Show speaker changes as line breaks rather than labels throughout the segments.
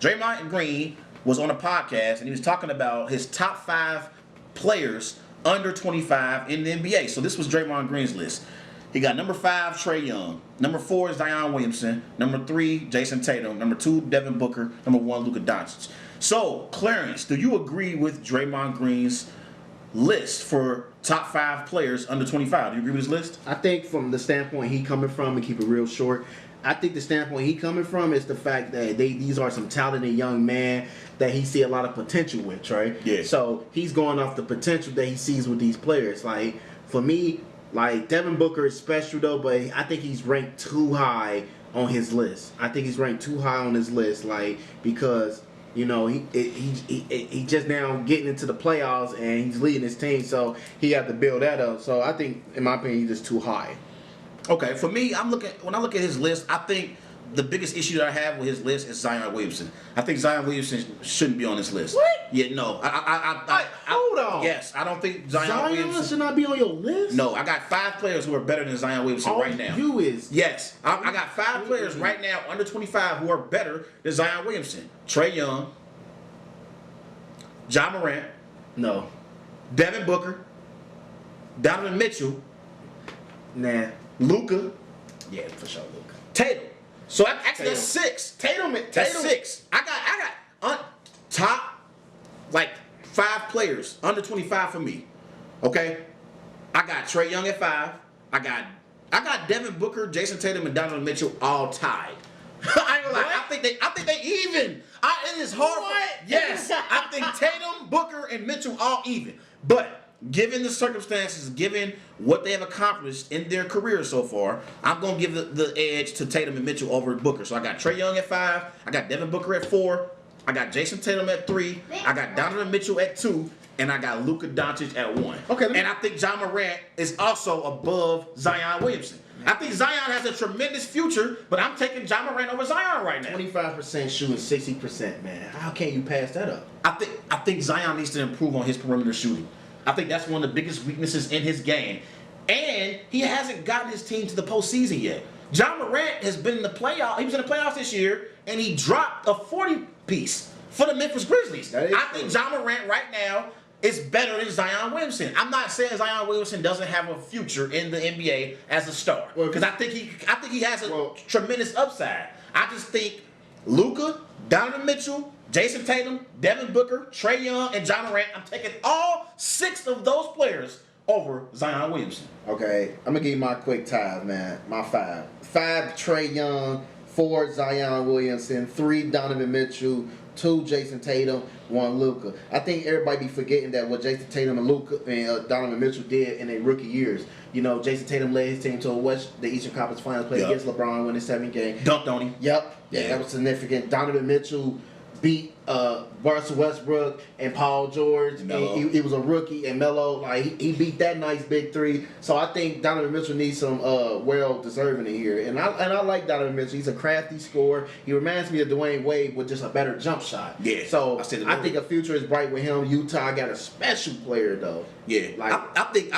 Draymond Green was on a podcast and he was talking about his top 5 players under 25 in the NBA. So this was Draymond Green's list. He got number 5, Trae Young. Number 4 is Zion Williamson. Number 3, Jason Tatum. Number 2, Devin Booker. Number 1, Luka Doncic. So, Clarence, do you agree with Draymond Green's list for top 5 players under 25? Do you agree with his list?
I think from the standpoint he coming from, and keep it real short, I think the standpoint he coming from is the fact that these are some talented young men that he see a lot of potential with, right?
Yeah.
So he's going off the potential that he sees with these players. Like, for me, like, Devin Booker is special though, but I think he's ranked too high on his list. I think he's ranked too high on his list, like, because he just now getting into the playoffs and he's leading his team, so he had to build that up. So I think, in my opinion, he's just too high.
Okay, for me, when I look at his list, I think the biggest issue that I have with his list is Zion Williamson. I think Zion Williamson shouldn't be on this list.
What?
Yeah, no.
Hold on.
Yes, I don't think Zion Williamson
should not be on your list.
No, I got 5 players who are better than Zion Williamson right now.
You is
yes. I got 5 players right now under 25 who are better than Zion Williamson. Trae Young, Ja Morant,
no,
Devin Booker, Donovan Mitchell,
nah,
Luka,
yeah, for sure, Luka.
Tatum. So actually that's 6.
Tatum.
That's 6. I got top like 5 players under 25 for me. Okay, I got Trae Young at 5. I got Devin Booker, Jason Tatum, and Donovan Mitchell all tied. I ain't gonna lie. I think they even. It is hard. Yes, I think Tatum, Booker, and Mitchell all even. But given the circumstances, given what they have accomplished in their career so far, I'm gonna give the edge to Tatum and Mitchell over Booker. So I got Trae Young at 5. I got Devin Booker at 4. I got Jason Tatum at 3. I got Donovan Mitchell at 2. And I got Luka Doncic at 1.
Okay.
And I think Ja Morant is also above Zion Williamson. I think Zion has a tremendous future, but I'm taking Ja Morant over Zion right now.
25% shooting, 60%, man. How can you pass that up?
I think Zion needs to improve on his perimeter shooting. I think that's one of the biggest weaknesses in his game. And he hasn't gotten his team to the postseason yet. Ja Morant has been in the playoffs. He was in the playoffs this year, and he dropped a 40-piece for the Memphis Grizzlies. I think Ja Morant right now is better than Zion Williamson. I'm not saying Zion Williamson doesn't have a future in the NBA as a star, because I think he has a tremendous upside. I just think Luka, Donovan Mitchell, Jason Tatum, Devin Booker, Trae Young, and Ja Morant. I'm taking all 6 of those players over Zion Williamson.
Okay, I'm gonna give you my quick ties, man. My 5. 5 Trae Young, 4 Zion Williamson, 3 Donovan Mitchell, 2 Jason Tatum, 1 Luka. I think everybody be forgetting that what Jason Tatum and Luka and Donovan Mitchell did in their rookie years. You know, Jason Tatum led his team to the Eastern Conference Finals, played against LeBron, won his 7th game.
Dunked on him.
Yep. Yeah, that was significant. Donovan Mitchell beat Russell Westbrook and Paul George. And he was a rookie, and Melo, like, he beat that nice big 3. So I think Donovan Mitchell needs some well-deserving in here. And I like Donovan Mitchell. He's a crafty scorer. He reminds me of Dwayne Wade with just a better jump shot.
Yeah.
So I think a future is bright with him. Utah got a special player, though.
Yeah. Like,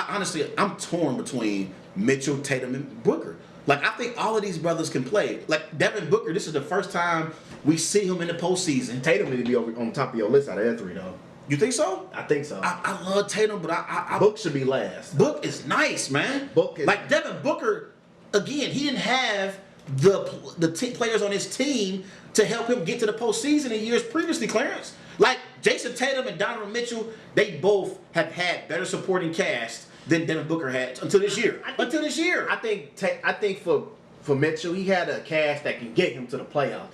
honestly, I'm torn between Mitchell, Tatum, and Booker. Like, I think all of these brothers can play. Like, Devin Booker, this is the first time we see him in the postseason.
Tatum need to be on top of your list out of that 3, though.
You think so?
I think so.
I love Tatum, but
Book should be last.
Book is nice, man. Like, Devin Booker, again, he didn't have the players on his team to help him get to the postseason in years previously, Clarence. Like, Jason Tatum and Donovan Mitchell, they both have had better supporting cast than Devin Booker had until this year. I
think for Mitchell, he had a cast that can get him to the playoffs.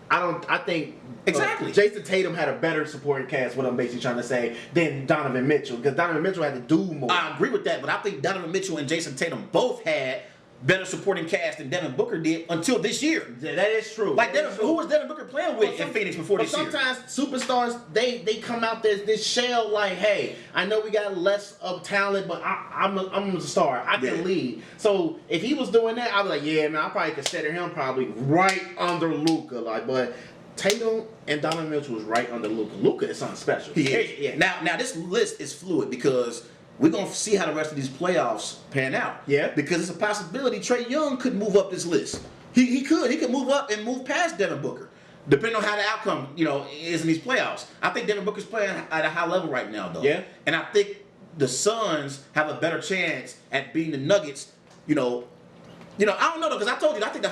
I think
exactly.
Jason Tatum had a better supporting cast, what I'm basically trying to say, than Donovan Mitchell, because Donovan Mitchell had to do more.
I agree with that, but I think Donovan Mitchell and Jason Tatum both had better supporting cast than Devin Booker did until this year.
Yeah, that is true.
Like, who was Devin Booker playing with in Phoenix before this year?
Sometimes superstars, they come out this shell like, hey, I know we got less of talent, but I'm a star. I can lead. So if he was doing that, I'd be like, yeah, man, I probably consider him probably right under Luka. Like, but Tatum and Donovan Mitchell was right under Luka. Luka is something special.
Yeah. Now this list is fluid because we're going to see how the rest of these playoffs pan out.
Yeah.
Because it's a possibility Trae Young could move up this list. He could move up and move past Devin Booker. depending on how the outcome, is in these playoffs. I think Devin Booker's playing at a high level right now, though.
Yeah.
And I think the Suns have a better chance at beating the Nuggets. I don't know though, because I told you I think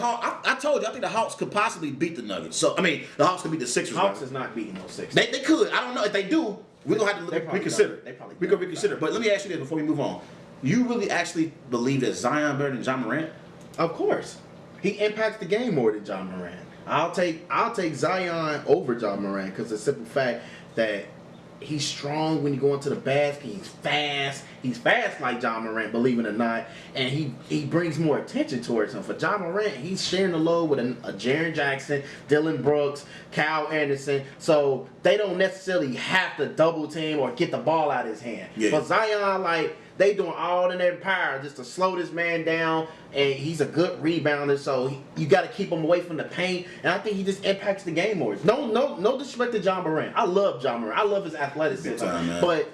the Hawks could possibly beat the Nuggets. So the Hawks could beat the Sixers.
Hawks is not beating those Sixers.
They could. I don't know if they do. We're gonna have to reconsider. We're gonna reconsider. But let me ask you this before we move on. You really actually believe that Zion better than John Morant?
Of course, he impacts the game more than John Morant. I'll take Zion over John Morant because the simple fact that he's strong when you go into the basket. He's fast. He's fast like John Morant, believe it or not, and he brings more attention towards him. For John Morant, he's sharing the load with a Jaren Jackson, Dylan Brooks, Kyle Anderson, so they don't necessarily have to double team or get the ball out of his hand.
Yeah.
But Zion, they doing all in their power just to slow this man down, and he's a good rebounder, so you got to keep him away from the paint, and I think he just impacts the game more. No disrespect to John Morant. I love John Morant. I love his athleticism, but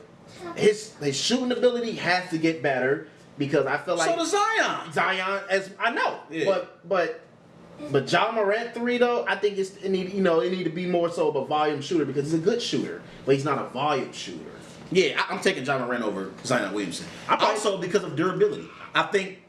his shooting ability has to get better because I feel like
so does Zion.
Zion, as I know,
yeah.
but John Morant 3 though, I think it need to be more so of a volume shooter because he's a good shooter, but he's not a volume shooter.
Yeah, I'm taking John Morant over Zion Williamson. Also because of durability. I think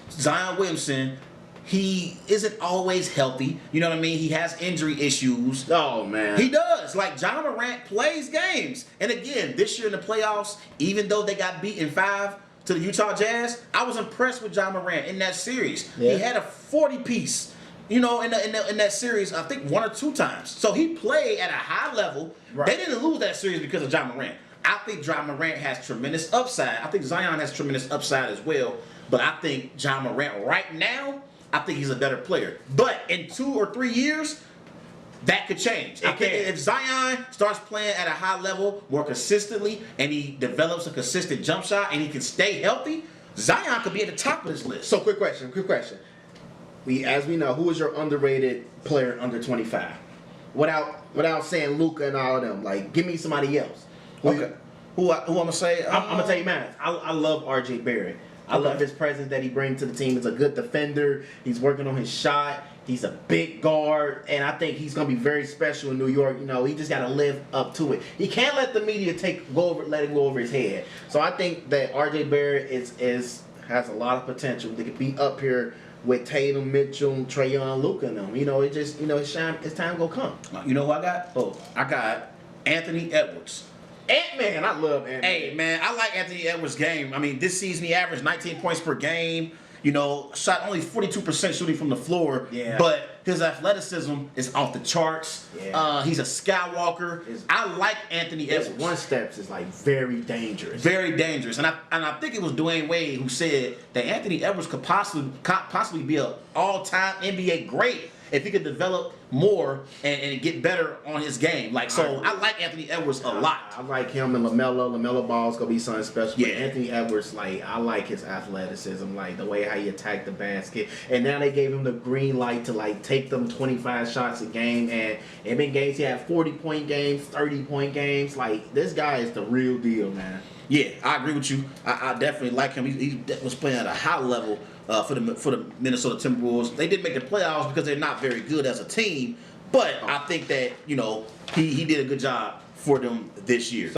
Zion Williamson, he isn't always healthy. You know what I mean? He has injury issues.
Oh, man.
He does. Like, John Morant plays games. And again, this year in the playoffs, even though they got beat in 5 to the Utah Jazz, I was impressed with John Morant in that series. Yeah. He had a 40-piece, in that series, I think 1 or 2 times. So he played at a high level. Right. They didn't lose that series because of John Morant. I think John Morant has tremendous upside. I think Zion has tremendous upside as well. But I think John Morant right now, I think he's a better player. But in 2 or 3 years, that could change. I think if Zion starts playing at a high level more consistently and he develops a consistent jump shot and he can stay healthy, Zion could be at the top of this list.
So quick question. As we know, who is your underrated player under 25? Without saying Luka and all of them. Like, give me somebody else.
Okay. Who I'm gonna say?
I'm gonna tell you, man. I love RJ Barrett. I love his presence that he brings to the team. He's a good defender. He's working on his shot. He's a big guard, and I think he's gonna be very special in New York. He just gotta live up to it. He can't let the media let it go over his head. So I think that RJ Barrett has a lot of potential. They could be up here with Tatum, Mitchell, Trae Young, Luka, and them. His time gonna come.
You know who I got? I got Anthony Edwards.
Ant-Man, I love Ant-Man.
Hey, man, I like Anthony Edwards' game. This season he averaged 19 points per game. Shot only 42% shooting from the floor.
Yeah.
But his athleticism is off the charts. Yeah. He's a skywalker. I like Anthony Edwards.
His one steps is very dangerous.
Very dangerous. And I think it was Dwayne Wade who said that Anthony Edwards could possibly be an all-time NBA great if he could develop more and get better on his game. I like Anthony Edwards a lot.
I like him and LaMelo. LaMelo Ball's gonna be something special.
Yeah.
But Anthony Edwards, I like his athleticism, the way how he attacked the basket. And now they gave him the green light to take them 25 shots a game. And in games he had 40-point games, 30-point games. This guy is the real deal, man.
Yeah, I agree with you. I definitely like him. He was playing at a high level for the Minnesota Timberwolves. They didn't make the playoffs because they're not very good as a team, but I think that he did a good job for them this year.